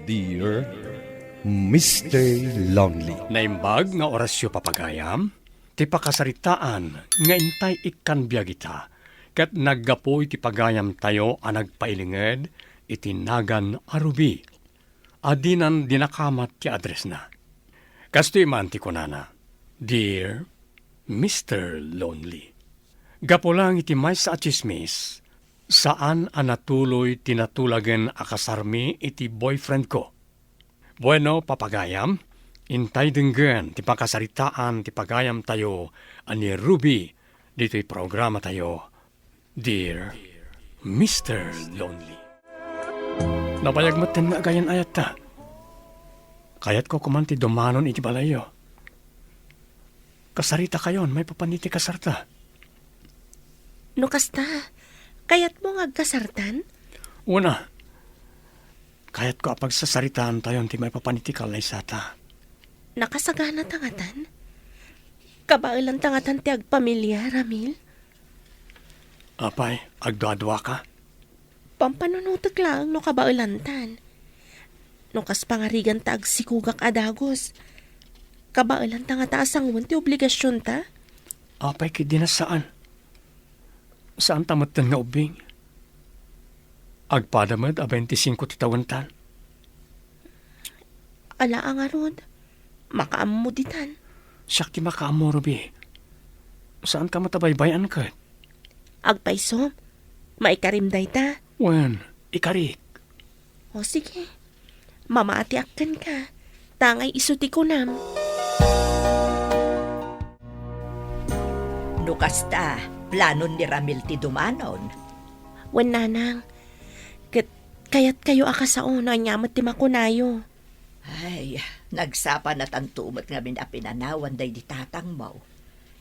Dear Mr. Lonely. Naimbag nga orasyo papagayam, ti pakasaritaan nga intay ikan biyagita, kat naggapoy ti pagayam tayo ang nagpailinged itinagan arubi. Adinan dinakamat ti address na. Kasto iman ti kunana, Dear Mr. Lonely. Gapo lang iti may sa chismis, saan anatuloy tinatulagan akasarmi iti boyfriend ko. Bueno, papagayam, intay denggan ti pakasaritaan ti pagayam tayo ani Ruby dito'y programa tayo, Dear Mr. Lonely. Nabayag mo tin nga gayan ayat ta. Kayat ko kumanti dumanon iti balayo. Kasarita kayon, may papaniti kasarta. No kasta, kayat mo nga kasartan? Una, kayat ko apag sasaritaan tayo ti may papanitikal na isata. Nakasagana tangatan? Kabailan tangatan ti agpamilya, Ramil? Apay, agdadwa ka? Pampanunutak lang no kabailantan. No kas pangarigan ta agsikugak adagos. Kabailan tangata asangwan ti obligasyon ta? Apay kidi na saan? Saan tamatan nga ubing? Agpadamad a 25 ti tawantan. Ala ang arod, makaamuditan. Siyak ti makaamo, Ruby. Saan ka matabaybayan ka? Agpaiso, maikarimday ta. Wen, ikarik. O sige, mamaatiakan ka. Tangay isuti ko nam. Nukasta, planon ni Ramil ti dumanon. Wen nanang, kayat kayo akasaon na nyamat ti makunayo. Ay, nagsapa na tantumot nga pinanawan day di tatang mo.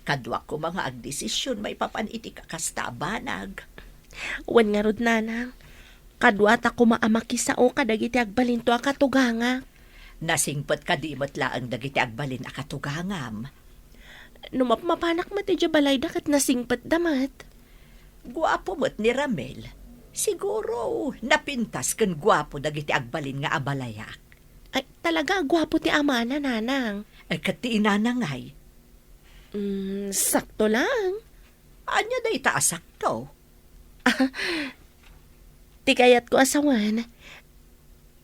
Kadwa ko mga agdesisyon may papaniti kakasta banag. Wen nga rod nanang, kadwat ako maamaki sao kadagiti agbalinto akatuganga. Nasingpot kadimot laang dagiti agbalin akatugangam. Numapmapanak mo ti balay dakat nasingpat damat. Guwapo mo't ni Ramil. Siguro, napintas kan guwapo dagiti agbalin nga abalayak. Ay, talaga gwapo ti ama na nanang. Ay kati inanangay. Sakto lang. Anya day taasak to? Ti kayat ko asawan.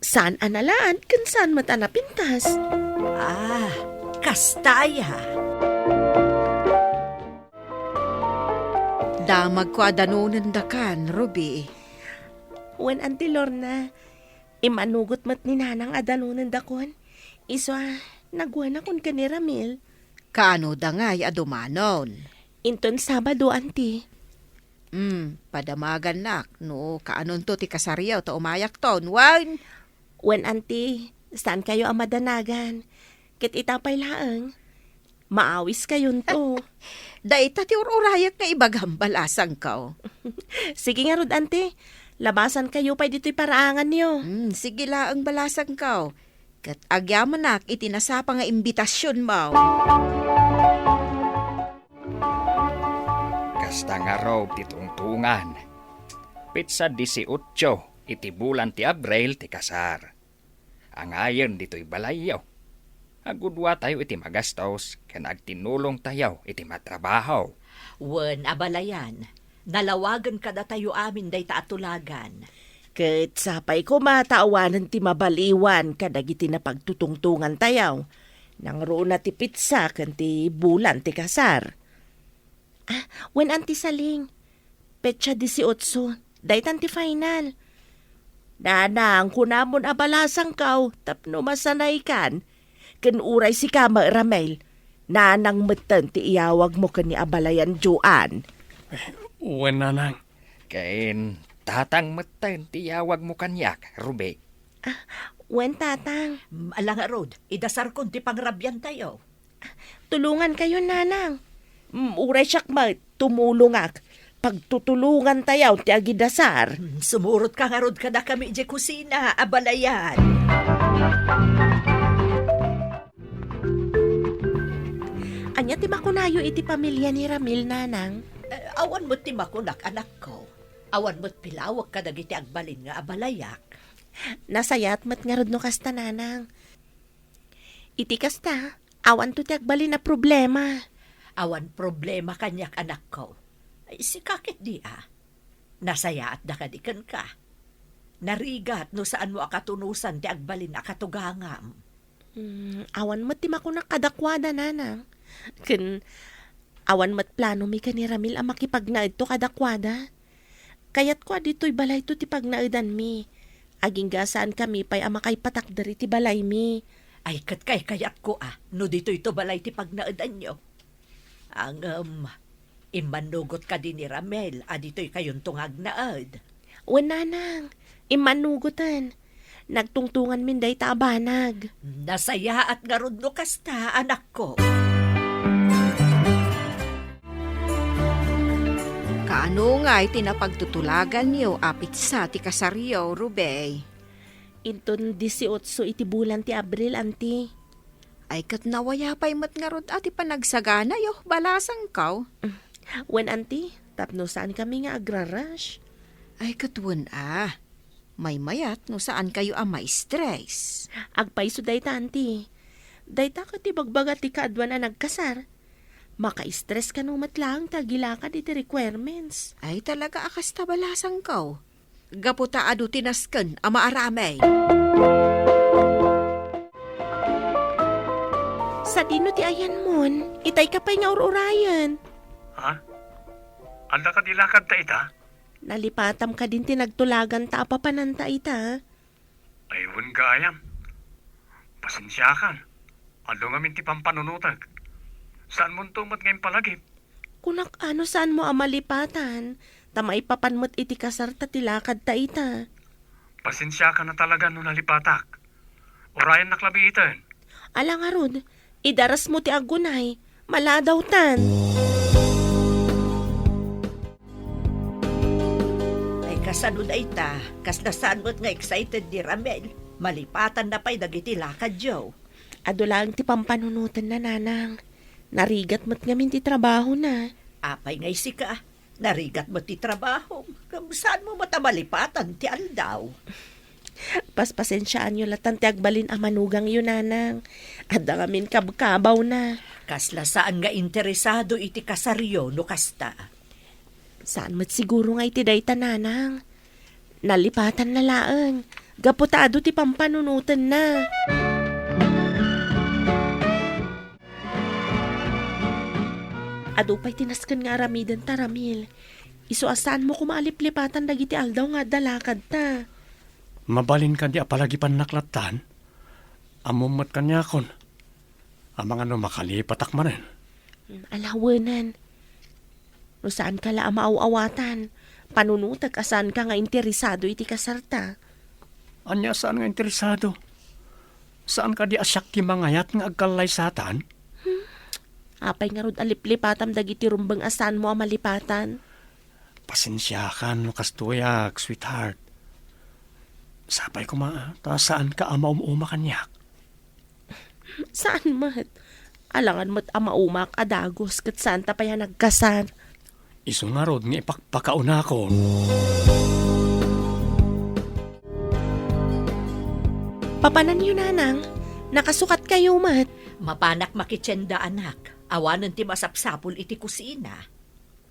Saan analaan kan saan mata napintas? Ah, kastaya. Damag ko adanunan dakan, Ruby. Wen Auntie Lorna, imanugot mat ni nanang adanunan dakon. Iswa, nagwan akon ka ni Ramil. Kaano da nga'y adumanon? Inton Sabado, Auntie. Padamagan nak, no, kaanon to ti kasaryaw ta umayak ton, wan? Wen Auntie, saan kayo ang madanagan? Kit itapay laang. Maawis kayon to. Dahil ti ururayak nga ibagambalasan ka. Sige nga rod, Auntie. Labasan kayo pa dito'y paraangan niyo. Sige la ang balasan ka. Kat agyaman nak itinasapa nga imbitasyon mo. Kasta nga raw titungtungan. Pitsa 18, iti bulan ti Abril ti kasar. Ang ayon dito'y balayaw. Agudwa tayo iti magastos, ken agtinulong tayo iti matrabaho. Wen abalayan, nalawagan kada tayo amin day taatulagan. Ket sapay ko mataawanan ti mabaliwan kadagiti na pagtutungtungan tayaw. Nang roon na ti pitsa ken ti bulan ti kasar. Wen Auntie Saling, petsa 18, daytan ti final. Nanang kunamon abalasang kaw, tapno masanay kan. Ken uray si Kama Ramel, nanang metten ti iyawag mo ken ni abalayan Joan. Wen nanang. Kain tatang meten ti yawag mo kanyak, Ruby. Wen tatang, Alang rod, idasar kon ti pangrabyan tayo. tulungan kayo nanang. Uray siyak tumulong ak. Pagtutulungan tayaw ti agidasar. Sumurot ka nga rod kada kami di kusina, abalayan. Anya ti makunayo iti pamilya ni Ramil nanang. Awan mo't ti makunak anak ko. Awan mo't pilawag ka dagiti agbalin nga abalayak. Nasayat mat nga rod no kasta nanang. Iti kasta, awan to tiyak bali na problema. Awan problema kanyak anak ko. Ay, si kakit di Nasaya at nakadikan ka. Narigat no saan mo akatunusan ti agbalin akatugangam. Awan mat ti mako nakadakwada nanang. Ken awan mat plano mi ni Ramil ang makipagnaid to kadakwada. Kayat ko adito'y balay to ti pagnaidan mi. Aging gasaan kami pa'y amakay patakdari ti balay mi. Ay kay kayat ko no dito ito balay ti pagnaidan nyo. Ang imanugot ka din ni Ramel dito'y kayon tungag naad. Nanang, imanugutan. Nagtungtungan min day taabanag. Nasaya at garudno kasta anak ko. Kaano nga itinapagtutulagan niyo apit sa ti kasaryo, Rubey? Inton 18 iti bulan ti Abril, anti. Ay kat nawaya pa'y matngarod at ipanagsagana yo, balasang kaw. Anti, tapno saan kami nga agrarash? Ay katwan may mayat no saan kayo may stress. Agpaiso dayta, anti. Dayta ka ti bagbaga ti kaadwan na nagkasar. Maka-stress ka nung matlang tagila ka di ti requirements. Ay talaga akas tabalasang kaw. Gaputa adu tinasken ama aramay. Sa dino ti ayan mon, itay ka pa'y nga ururayan. Ha? Anda ka dilakad ta ita? Nalipatam ka din tinagtulagan ta apapananta ita. Aywan ka ayam. Pasensya ka. Ando nga minti pampanunutag. Saan mo tumat ngayon palagip? Kunak ano saan mo amalipatan, tamay papanmot iti kasar ta tilakad ta ita. Pasensya ka na talaga nung nalipatak. Orayan naklabiitan. Alang arod, idaras mo ti agunay, maladaw tan. Ay kasanod ay ta, kasnasan mo't nga excited ni Ramel. Malipatan na pa'y dagiti lakad Joe. Adulang ti pampanunutan na nanang. Narigat mo't ngamin ti trabaho na. Apay ngay si ka, narigat mo ti trabaho. Saan mo matamalipatan ti aldaw? Paspasensyaan nyo latan ti agbalin amanugang yun nanang. Adda ngamin kabkabaw na. Kasla saan nga interesado iti kasaryo no kasta. Saan mo't siguro nga iti dayta nanang. Nalipatan na laeng. Gaputado ti pampanunutan na. Adupay tinaskan nga aramidan ta, Ramil. Isuasaan mo kumaliplipatan dagiti aldaw nga dalakad ta. Mabalin ka di apalagipan naklatan. Amumat kanya kon. Amang ano makalipatak manen. Alawanan. No saan ka la maaawatan. Panunutag asan ka nga interesado iti kasarta. Anya saan nga interesado? Saan ka di asyak ti mangayat nga agkalay satan? Apay nga rod aliplipatam dagiti rumbang asan mo amalipatan. Pasensya ka no kastuyak, sweetheart. Sapay ko ta saan ka ama kanyak? Saan mat? Alangan mat ama umak adagos kat saan ta pa yan nagkasar. Iso nga rod nga ipakpakauna ko. Papanan yun nanang, nakasukat kayo mat. Mapanak makitsenda anak. Awanan ti masapsapul iti kusina.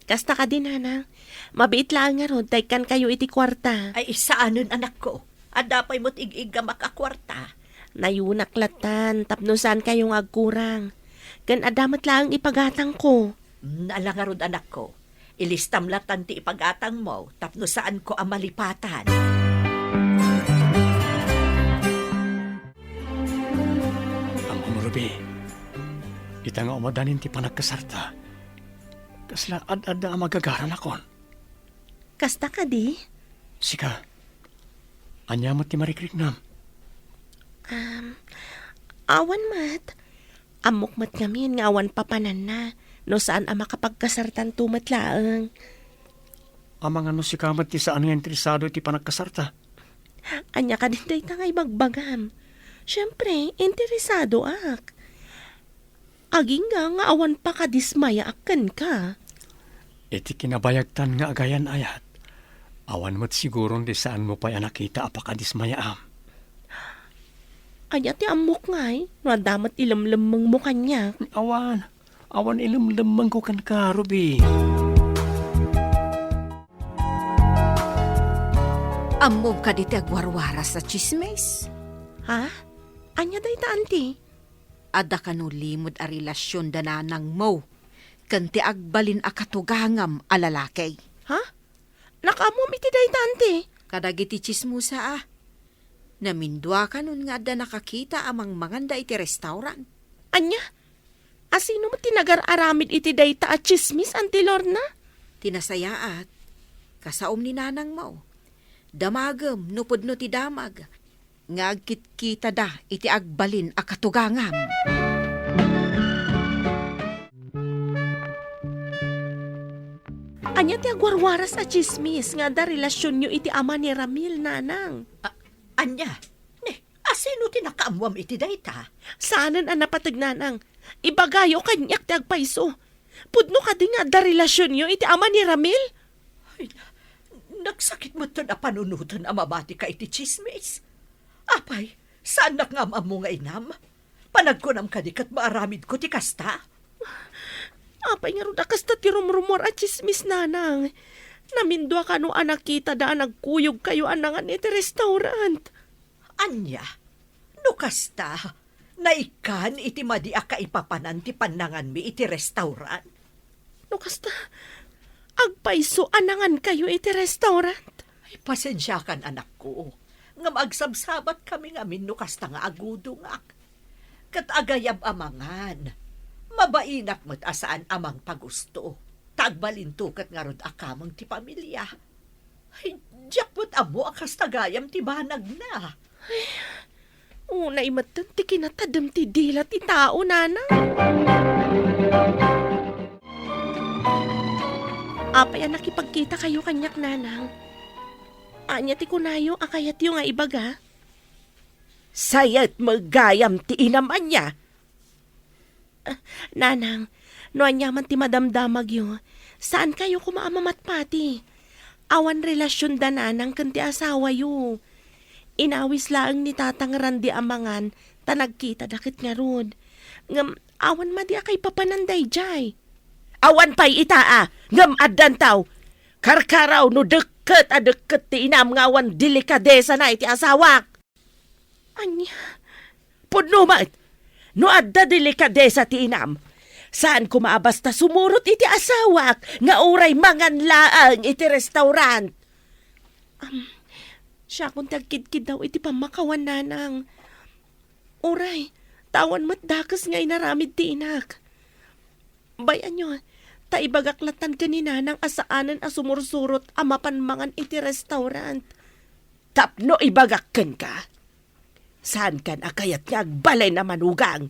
Kasta ka din nanang, mabiit lang nga rod, taykan kayo iti kwarta. Ay isaanon anak ko. Adapay mo't ig-iga makakwarta. Nayunaklatan, tapnosan kayong agkurang. Gan adamat lang ipagatang ko. Nalangarod anak ko. Ilistamlatan ti ipagatang mo, tapno saan ko amalipatan. Ang Ruby, ita nga umadanin ti panagkasarta. Kasla ad-ad na magagaran akon. Kasta ka di? Sika, anya mo ti marikriknam. Awan mat. Amok mat ngamin nga awan papanan na. No saan ang makapagkasartan tumatlaang. Amang ano si kamat ti saan nga interesado ti panagkasarta. Anya ka din day tangay magbagam. Siyempre, interesado ak. Aging nga awan pa ka dismaya akan ka. Iti kinabayagtan nga agayan ayat. Awan mo't siguro di saan mo pa'y nakita apakadismayaam. Anya ti amok nga no damat ilamlamang mo kanya. Awan ilamlamang ko kan ka, Ruby. Amom ka diti agwarwara sa chismes. Ha? Anya day ta, auntie? Ada ka no limod a relasyon dananang mo. Kanti agbalin a katugangam a lalaki. Ha? Nakamom iti day ta, auntie? Kadagiti chismusa Namindwa ka nun nga da nakakita amang manganda iti restaurant. Anya? Asino mo tinagar-aramid iti day ta at chismis, auntie Lorna? Tinasayaat. Kasaom ni nanang mo. Damagem nupod no ti damag. Nga agkit-kita da iti agbalin a katugangam. Anya ti agwarwaras a chismis nga da relasyon nyo iti ama ni Ramil, nanang. Anya, asino tinakaamwam iti dayta? Saanan ang napatag, nanang? Ibagayo kanyak ti agpaiso. Pudno ka di nga da relasyon nyo iti ama ni Ramil? Ay, nagsakit mo to na panunutan ang mabati ka iti chismis. Apay, saan nakngamam mo nga inam? Panagkunam ka di kat maaramid ko ti kasta? Apay nga ron kasta ti rumrumor at chismis, nanang. Namindwa ka no anak kita da nagkuyog kayo anangan iti restaurant. Anya, no kasta, naikan iti madi ka ipapanan ti panangan mi iti restaurant. No kasta, agpaiso anangan kayo iti restaurant. Ay, pasensya kan anak ko. Nga magsabsabat kami ngamin no kasta nga agudungak. Kat agayab amangan. Mabainak mo't asaan amang pagusto. Tagbalintukat nga rod akamang ti pamilya. Ay, diyak mo't amo akas tagayam ti banag na. Una imatan ti kinatadam ti dila ti tao, nanang. Apay ang nakipagkita kayo kanyak, nanang. Anya ti kunayo akayat yung nga ibaga. Sayat magayam ti inaman niya. Nanang, no anyaman ti madamdamag yun, saan kayo kumaamamat pati? Awan relasyon da nanang kanti asawa yu. Inawis laang ni tatang Randi amangan, tanagkita dakit nga rod. Ngam, awan madi akay papananday jay. Awan pa'y itaa, ngam addan taw. Karkaraw no deket a deket ti inam nga awan delikadesa na iti asawak. Anya, pudno mat, no adda delikadesa ti inam. Saan kumaabasta sumurot iti asawak nga uray mangan laang iti restaurant. Siya kung tagkid-kid daw iti pamakawan, nanang. Uray, tawan mat dakas nga inaramid ti inak. Bayan nyo, taibagaklatan ka ni nanang asaanan a sumursurot a mapanmangan iti restaurant. Tapno ibagakkan ka. Saan kan akayat nga agbalay na manugang?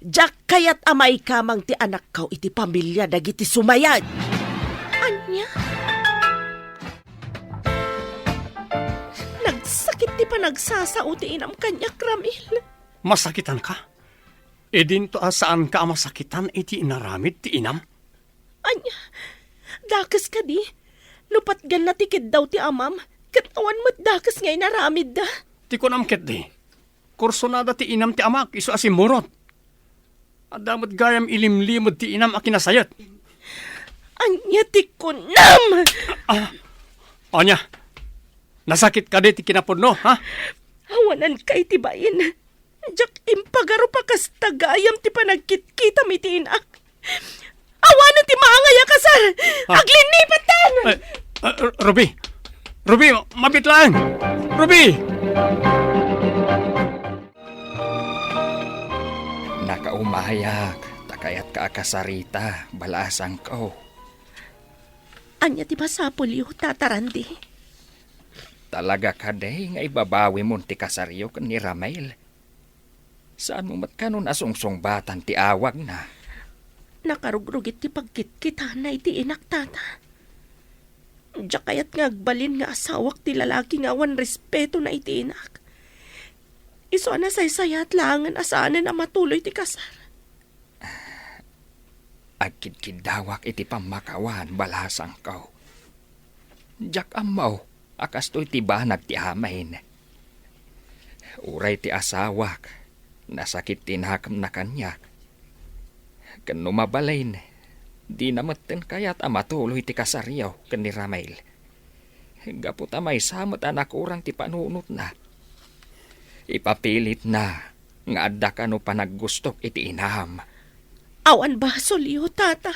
Diyak kayat amay kamang ti anak kaw iti pamilya dagiti sumayad. Anya? Nagsakit ti pa nagsasao ti inam kanyak, Ramil. Masakitan ka? E dinto saan ka masakitan iti inaramid ti inam? Anya, dakas ka di. Lupat gan natikid daw ti amam. Katawan mo't dakas nga inaramid da. Ti kunamket di. Kursonada ti inam ti amak iso asimurot. Adamot gayam ilimlimod ti inam a kinasayat. Anya ti kunam! Anya, nasakit ka di ti kinapudno, ha? Awanan kay ti bayin. Diyak impagaro pa kas tagayam ti panagkit-kita mi ti inak. Awanan ti maangay a kasar! Aglinipatan! Ruby! Ruby, mabitlaan! Ruby! Nakaumayak, takayat ka akasarita, balasang ko. Anya ti basapol yu, tatarandi. Talaga ka day nga ibabawi mo ti kasaryo ni Ramael. Saan mo matkanon asungsong batan ti awag na? Nakarugrugit ti pagkit-kita na iti inak, tata. Diyak kayat nga agbalin nga asawak ti lalaki nga awan respeto na iti inak. Iso na saysayat langan asaanan na matuloy ti kasar. Agkid-kidawak iti pamakawan balasang ko. Diyak amaw, akas to'y tibanag ti amain. Uray ti asawak, nasakit tinakam na kanyak. Kan numabalain, di namaten kayat amatuloy ti kasaryaw kan ni Ramail. Gapot amay samot anak urang ti panunot na. Ipapilit na, nga adda ka no panaggustok iti inaham. Awan ba, Solyo, tata?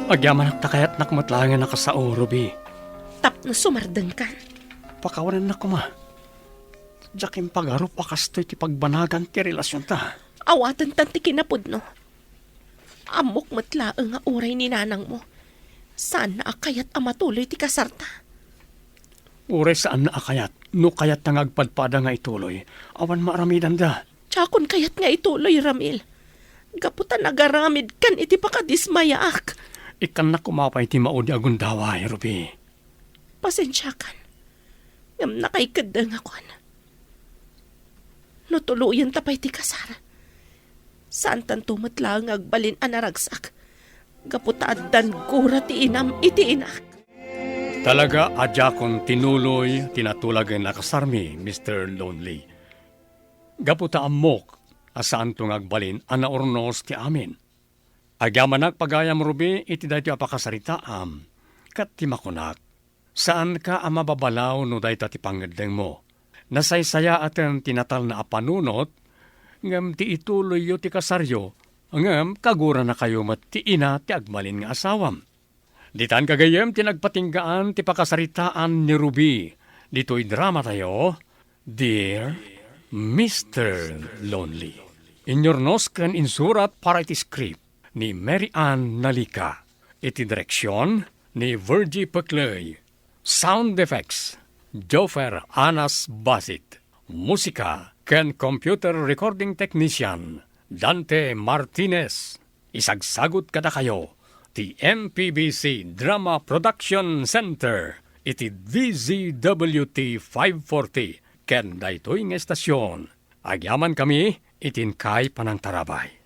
Agyaman ak takayat nakmatlangan na kasao, Ruby. Tap na sumardeng ka. Pakawanan na kuma. Diyakin pagaro pakastoy ti pagbanagan ti relasyon ta. Awatan tanti kinapod, no? Amok matlaang nga uray ni nanang mo. Saan na akayat amatuloy ti kasarta? Uray saan na akayat, no kayat nangagpadpada nga ituloy. Awan maaramidan da. Tsakon kayat nga ituloy, Ramil. Gaputan nagaramid kan iti pakadismayaak. Ikan na kumapay ti maudi agundaway, Ruby. Pasensya kan. Ngam nakaikadang ako na. No tuluyan tapay ti kasara. Saan tanto matlaang agbalin anaragsak. Gaputaadan gura ti inam iti inak. Talaga adya kong tinuloy tinatulagan na kasarmi, Mr. Lonely. Gaputa amok asaan tong agbalin anaurnos ti amin. Agyamanak pagayam, Ruby, iti dahi apakasaritaam. Kat ti makunak, saan ka amababalaw no dahi ti pangadeng mo? Nasaysaya aten tinatal na apanunot, ngam ti ituloy yo ti kasaryo, ngam kagura na kayo mat ti ina ti agmalin nga asawam. Ditan kagayem tinagpatinggaan ti pakasaritaan ni Ruby. Dito'y drama tayo, Dear Mr. Lonely. Inyornos kan insurat para iti script ni Mary Ann Nalika. Iti direksyon ni Virgie Peclay. Sound effects, Jofer Anas Basit. Musika ken computer recording technician, Dante Martinez. Isagsagot kada kayo, ti MPBC Drama Production Center. Iti DZWT 540. Ken daytoy nga estasyon. Agyaman kami, itin kay panang tarabay.